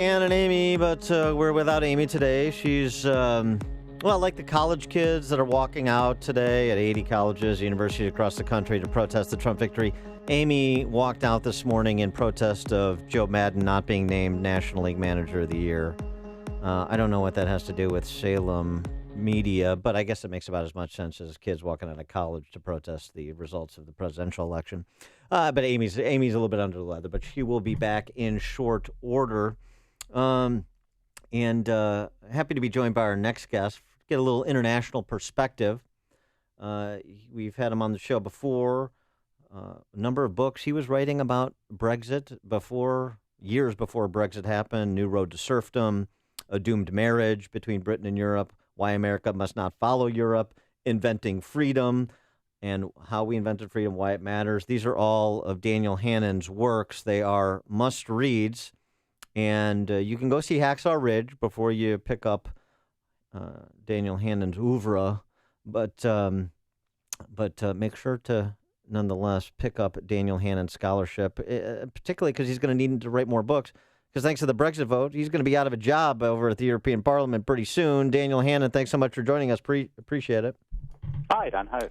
Ann and Amy, but we're without Amy today. She's, like the college kids that are walking out today at 80 colleges, universities across the country to protest the Trump victory. Amy walked out this morning in protest of Joe Madden not being named National League Manager of the Year. I don't know what that has to do with Salem media, but I guess it makes about as much sense as kids walking out of college to protest the results of the presidential election. But Amy's a little bit under the weather, but she will be back in short order. And happy to be joined by our next guest. Get a little international perspective. We've had him on the show before. A number of books. He was writing about Brexit years before Brexit happened. New Road to Serfdom, A Doomed Marriage Between Britain and Europe, Why America Must Not Follow Europe, Inventing Freedom, and How We Invented Freedom, Why It Matters. These are all of Daniel Hannan's works. They are must-reads. And you can go see Hacksaw Ridge before you pick up Daniel Hannan's oeuvre, but make sure to nonetheless pick up Daniel Hannan's scholarship, particularly because he's going to need to write more books. Because thanks to the Brexit vote, he's going to be out of a job over at the European Parliament pretty soon. Daniel Hannan, thanks so much for joining us. Appreciate it. Hi, Dan. Hi.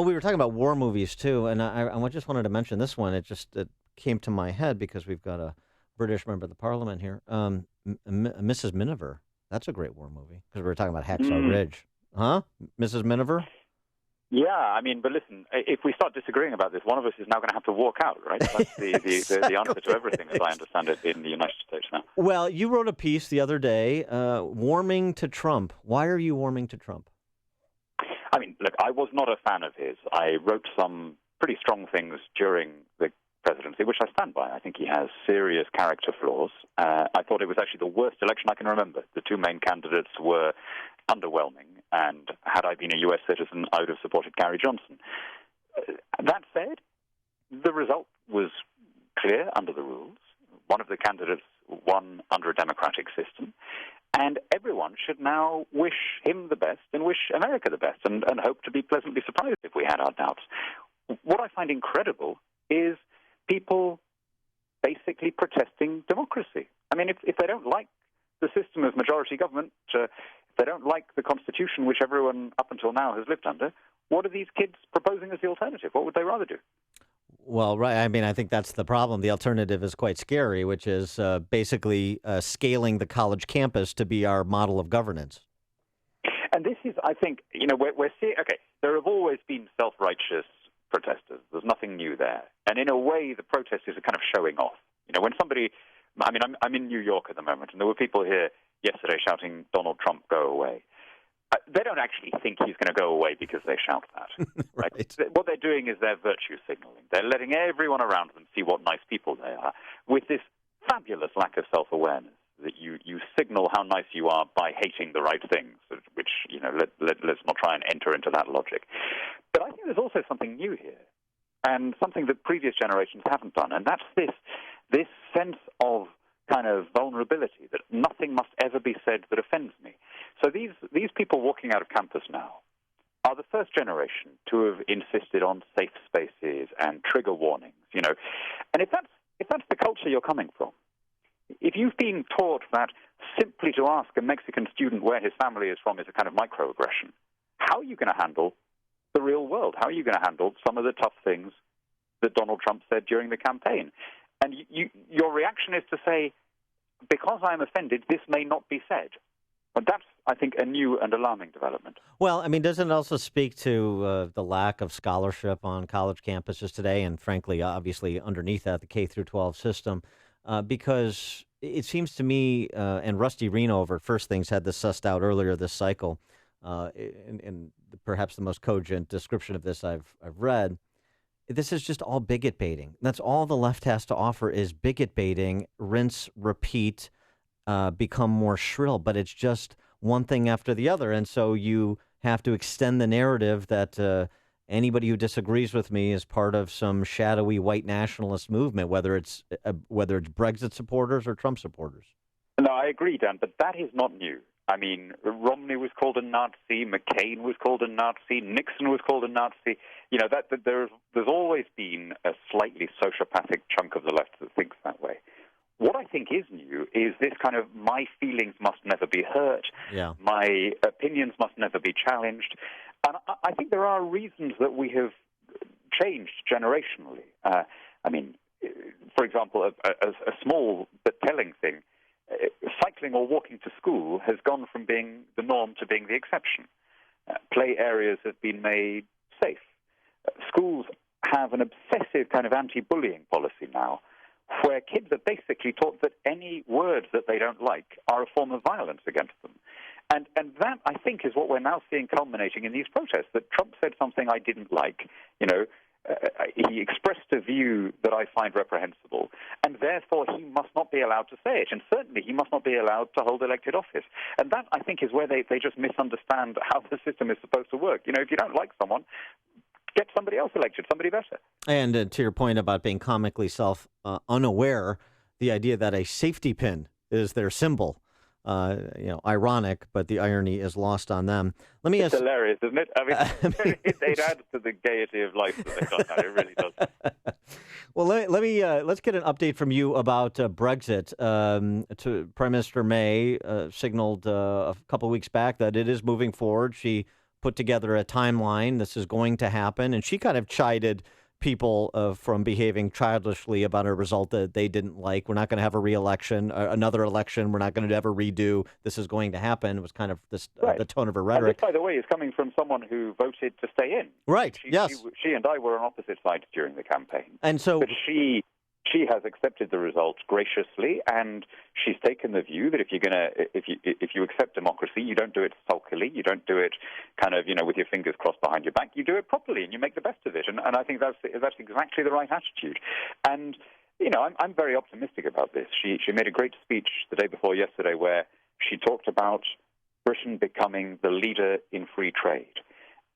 We were talking about war movies too, and I just wanted to mention this one. It came to my head because we've got a British member of the parliament here, Mrs. Miniver. That's a great war movie because we were talking about Hacksaw Ridge. Huh? Mrs. Miniver? Yeah, but listen, if we start disagreeing about this, one of us is now going to have to walk out, right? That's the answer to everything, as I understand it, in the United States now. Well, you wrote a piece the other day, warming to Trump. Why are you warming to Trump? Look, I was not a fan of his. I wrote some pretty strong things during the presidency, which I stand by. I think he has serious character flaws. I thought it was actually the worst election I can remember. The two main candidates were underwhelming, and had I been a U.S. citizen, I would have supported Gary Johnson. That said, the result was clear under the rules. One of the candidates won under a democratic system, and everyone should now wish him the best and wish America the best and hope to be pleasantly surprised if we had our doubts. What I find incredible is people basically protesting democracy. If they don't like the system of majority government, if they don't like the Constitution, which everyone up until now has lived under, what are these kids proposing as the alternative? What would they rather do? Well, right. I think that's the problem. The alternative is quite scary, which is basically scaling the college campus to be our model of governance. And this is, I think, we're seeing, okay, there have always been self-righteous protesters. There's nothing new there. And in a way, the protesters are kind of showing off. When somebody, I'm in New York at the moment, and there were people here yesterday shouting, "Donald Trump, go away." They don't actually think he's going to go away because they shout that. Right? What they're doing is they're virtue signaling. They're letting everyone around them see what nice people they are with this fabulous lack of self-awareness that you signal how nice you are by hating the right things, which, let's not try and enter into that logic. But I think there's also something new here, and something that previous generations haven't done, and that's this sense of kind of vulnerability, that nothing must ever be said that offends me. So these people walking out of campus now are the first generation to have insisted on safe spaces and trigger warnings, And if that's the culture you're coming from, if you've been taught that simply to ask a Mexican student where his family is from is a kind of microaggression, how are you going to handle the real world? How are you going to handle some of the tough things that Donald Trump said during the campaign? And your reaction is to say, because I'm offended, this may not be said. But that's, I think, a new and alarming development. Well, doesn't it also speak to the lack of scholarship on college campuses today, and frankly, obviously, underneath that, the K through 12 system? Because it seems to me, and Rusty Reno over at First Things had this sussed out earlier this cycle, and perhaps the most cogent description of this I've read. This is just all bigot baiting. That's all the left has to offer is bigot baiting, rinse, repeat, become more shrill. But it's just one thing after the other. And so you have to extend the narrative that anybody who disagrees with me is part of some shadowy white nationalist movement, whether it's Brexit supporters or Trump supporters. No, I agree, Dan, but that is not new. Romney was called a Nazi, McCain was called a Nazi, Nixon was called a Nazi. There's always been a slightly sociopathic chunk of the left that thinks that way. what I think is new is this kind of my feelings must never be hurt, Yeah. my opinions must never be challenged. And I think there are reasons that we have changed generationally. I mean, for example, a small but telling thing, cycling or walking to school has gone from being the norm to being the exception. Play areas have been made safe. Schools have an obsessive kind of anti-bullying policy now, where kids are basically taught that any words that they don't like are a form of violence against them. And that, I think, is what we're now seeing culminating in these protests, that Trump said something I didn't like. He expressed a view that I find reprehensible, and therefore he must not be allowed to say it, and certainly he must not be allowed to hold elected office. And that, I think, is where they just misunderstand how the system is supposed to work. If you don't like someone, get somebody else elected, somebody better. And to your point about being comically unaware, the idea that a safety pin is their symbol, ironic, but the irony is lost on them. Let me It's hilarious, isn't it? I mean, it adds to the gaiety of life that they've done that. It really does. Well, let's get an update from you about Brexit. Prime Minister May signaled a couple of weeks back that it is moving forward. She put together a timeline. This is going to happen, and she kind of chided people from behaving childishly about a result that they didn't like. We're not going to have a re-election, another election. We're not going to ever redo. This is going to happen. It was kind of this, right. The tone of her rhetoric. And this, by the way, is coming from someone who voted to stay in. Right. Yes. She and I were on opposite sides during the campaign. And so, but she has accepted the results graciously, and she's taken the view that if you accept democracy, you don't do it sulkily, you don't do it kind of with your fingers crossed behind your back. You do it properly, and you make the best of it. And I think that's exactly the right attitude. And I'm very optimistic about this. She made a great speech the day before yesterday where she talked about Britain becoming the leader in free trade.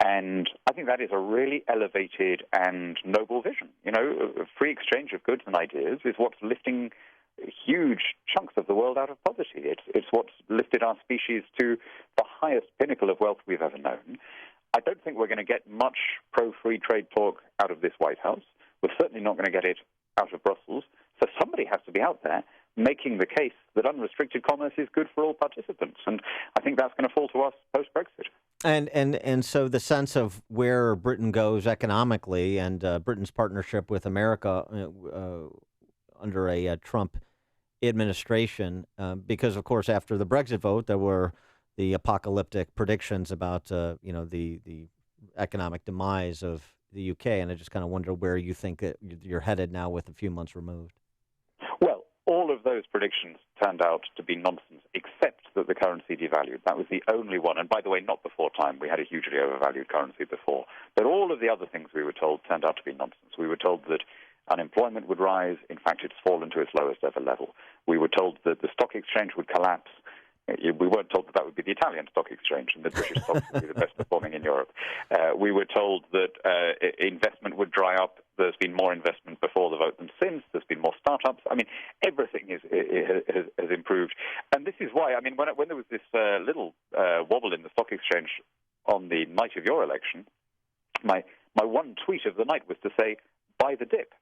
And I think that is a really elevated and noble vision. A free exchange of goods and ideas is what's lifting huge chunks of the world out of poverty. It's what's lifted our species to the highest pinnacle of wealth we've ever known. I don't think we're going to get much pro-free trade talk out of this White House. We're certainly not going to get it out of Brussels. So somebody has to be out there making the case that unrestricted commerce is good for all participants. And I think that's going to fall to us post-Brexit. And so the sense of where Britain goes economically and Britain's partnership with America under a Trump administration, because, of course, after the Brexit vote, there were the apocalyptic predictions about, the economic demise of the UK. And I just kind of wonder where you think that you're headed now with a few months removed. Well, all of those predictions turned out to be nonsense, except that the currency devalued. That was the only one. And by the way, not before time. We had a hugely overvalued currency before. But all of the other things we were told turned out to be nonsense. We were told that unemployment would rise. In fact, it's fallen to its lowest ever level. We were told that the stock exchange would collapse. We weren't told that would be the Italian stock exchange and the British stocks would be the best performing in Europe. We were told that investment would dry up. There's been more investment before the vote than since. There's been more startups. I mean, everything has improved. And this is why, when there was this little wobble in the stock exchange on the night of your election, my one tweet of the night was to say, buy the dip.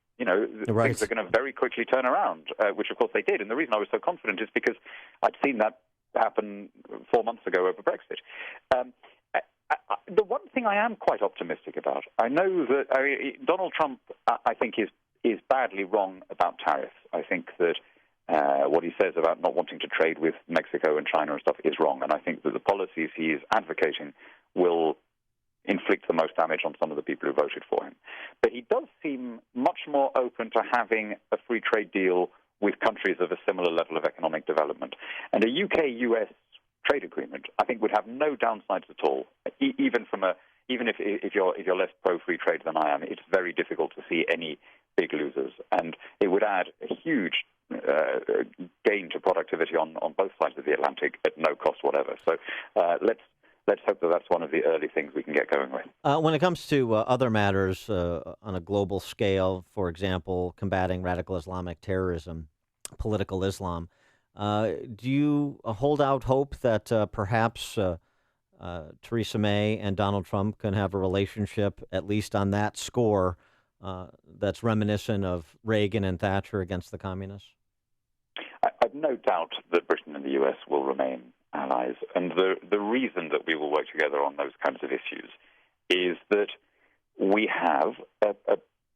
Right. Things are going to very quickly turn around, which, of course, they did. And the reason I was so confident is because I'd seen that happen 4 months ago over Brexit. The one thing I am quite optimistic about, I know that Donald Trump, I think, is badly wrong about tariffs. I think that what he says about not wanting to trade with Mexico and China and stuff is wrong, and I think that the policies he is advocating will inflict the most damage on some of the people who voted for him. But he does seem much more open to having a free trade deal with countries of a similar level of economic development. And a UK-US trade agreement, I think, would have no downsides at all. Even if you're less pro-free trade than I am, it's very difficult to see any big losers. And it would add a huge gain to productivity on both sides of the Atlantic at no cost whatever. So let's hope that that's one of the early things we can get going with. When it comes to other matters on a global scale, for example, combating radical Islamic terrorism, political Islam, do you hold out hope that perhaps Theresa May and Donald Trump can have a relationship, at least on that score, that's reminiscent of Reagan and Thatcher against the communists? have no doubt that Britain and the US will remain allies. And the reason that we will work together on those kinds of issues is that we have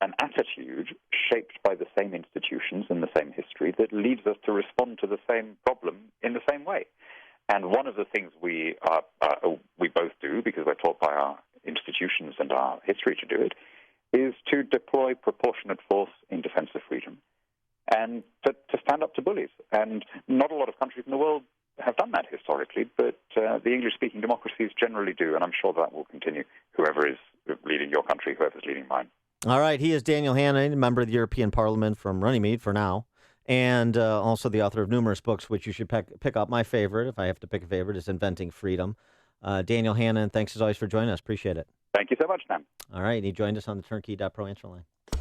an attitude shaped by the same institutions and the same history that leads us to respond to the same problem in the same way. And one of the things we both do, because we're taught by our institutions and our history to do it, is to deploy proportionate force in defense of freedom and to stand up to bullies. And not a lot of countries in the world have done that historically, but the English-speaking democracies generally do, and I'm sure that will continue, whoever is leading your country, whoever's leading mine. All right. He is Daniel Hannan, member of the European Parliament from Runnymede for now, and also the author of numerous books, which you should pick up. My favorite, if I have to pick a favorite, is Inventing Freedom. Daniel Hannan, thanks as always for joining us. Appreciate it. Thank you so much, Sam. All right. He joined us on the turnkey.pro answer line.